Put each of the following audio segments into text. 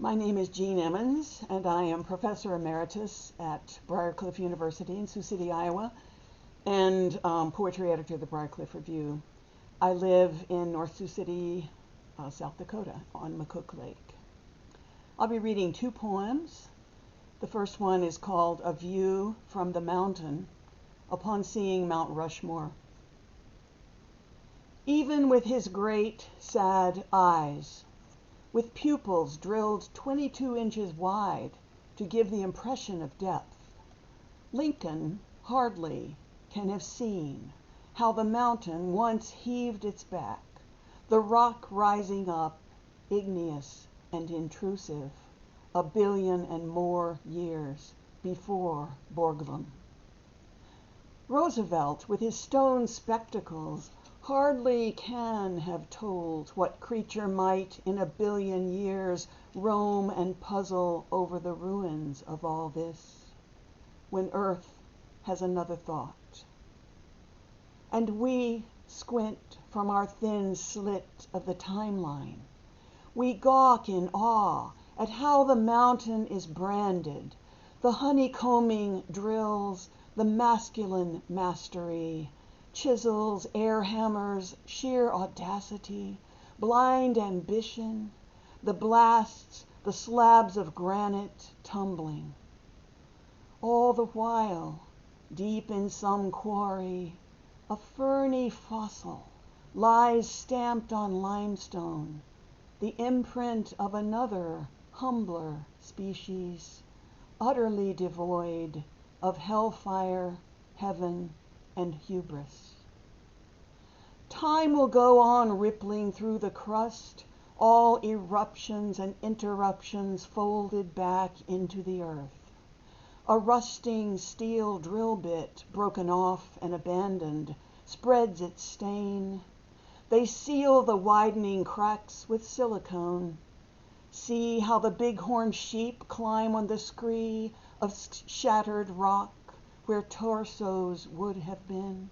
My name is Jeanne Emmons, and I am Professor Emeritus at Briarcliff University in Sioux City, Iowa, and Poetry Editor of the Briarcliff Review. I live in North Sioux City, South Dakota, on McCook Lake. I'll be reading two poems. The first one is called A View from the Mountain Upon Seeing Mount Rushmore. Even with his great, sad eyes, with pupils drilled 22 inches wide to give the impression of depth, Lincoln hardly can have seen how the mountain once heaved its back, the rock rising up, igneous and intrusive, 1 billion and more years before Borglum. Roosevelt, with his stone spectacles, hardly can have told what creature might in 1 billion years roam and puzzle over the ruins of all this, when Earth has another thought. And we squint from our thin slit of the timeline. We gawk in awe at how the mountain is branded, the honeycombing drills, the masculine mastery, chisels, air hammers, sheer audacity, blind ambition, the blasts, the slabs of granite tumbling. All the while, deep in some quarry, a ferny fossil lies stamped on limestone, the imprint of another, humbler species, utterly devoid of hellfire, heaven, and hubris. Time will go on rippling through the crust, all eruptions and interruptions folded back into the earth. A rusting steel drill bit, broken off and abandoned, spreads its stain. They seal the widening cracks with silicone. See how the bighorn sheep climb on the scree of shattered rock where torsos would have been.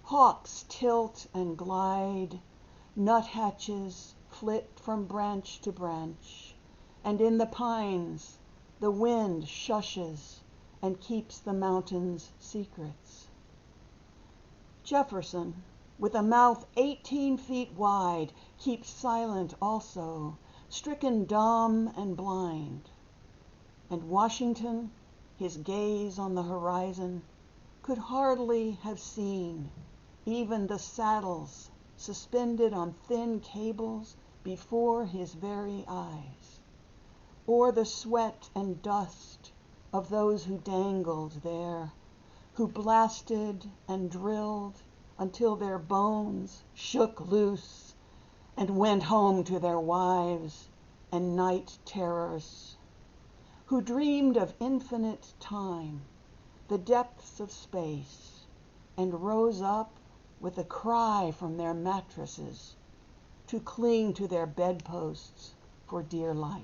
Hawks tilt and glide, nuthatches flit from branch to branch, and in the pines the wind shushes and keeps the mountain's secrets. Jefferson, with a mouth 18 feet wide, keeps silent also, stricken dumb and blind. And Washington, his gaze on the horizon, could hardly have seen even the saddles suspended on thin cables before his very eyes, or the sweat and dust of those who dangled there, who blasted and drilled until their bones shook loose and went home to their wives and night terrors, who dreamed of infinite time, the depths of space, and rose up with a cry from their mattresses to cling to their bedposts for dear life.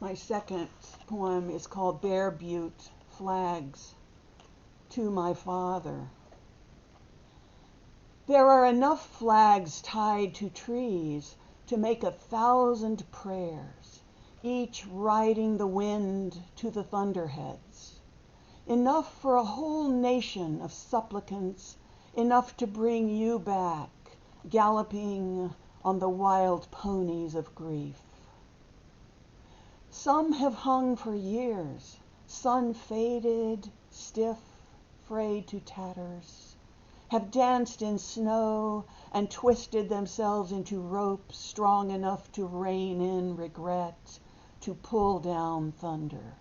My second poem is called Bear Butte, Flags, to my father. There are enough flags tied to trees to make 1,000 prayers, each riding the wind to the thunderheads. Enough for a whole nation of supplicants, enough to bring you back, galloping on the wild ponies of grief. Some have hung for years, sun-faded, stiff, frayed to tatters, have danced in snow and twisted themselves into ropes strong enough to rein in regret, to pull down thunder.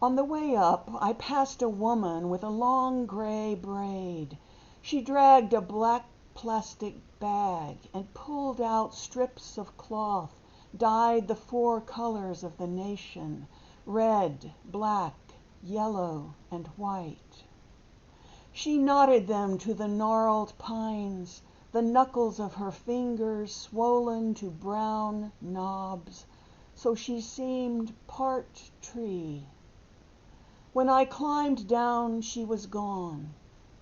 On the way up, I passed a woman with a long gray braid. She dragged a black plastic bag and pulled out strips of cloth dyed the 4 colors of the nation, red, black, yellow, and white. She knotted them to the gnarled pines, the knuckles of her fingers swollen to brown knobs, so she seemed part tree. When I climbed down, she was gone,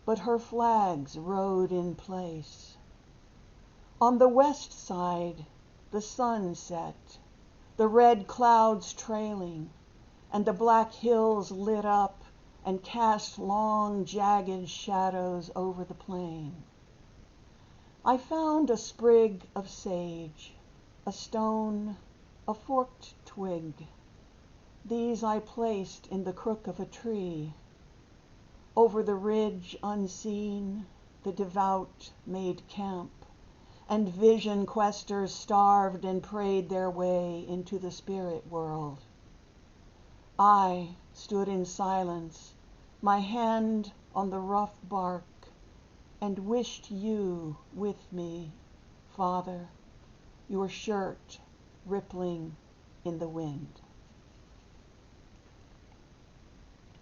but her flags rode in place. On the west side, the sun set, the red clouds trailing, and the black hills lit up and cast long, jagged shadows over the plain. I found a sprig of sage, a stone, a forked twig. These I placed in the crook of a tree. Over the ridge unseen, the devout made camp, and vision questers starved and prayed their way into the spirit world. I stood in silence, my hand on the rough bark, and wished you with me, Father, your shirt rippling in the wind.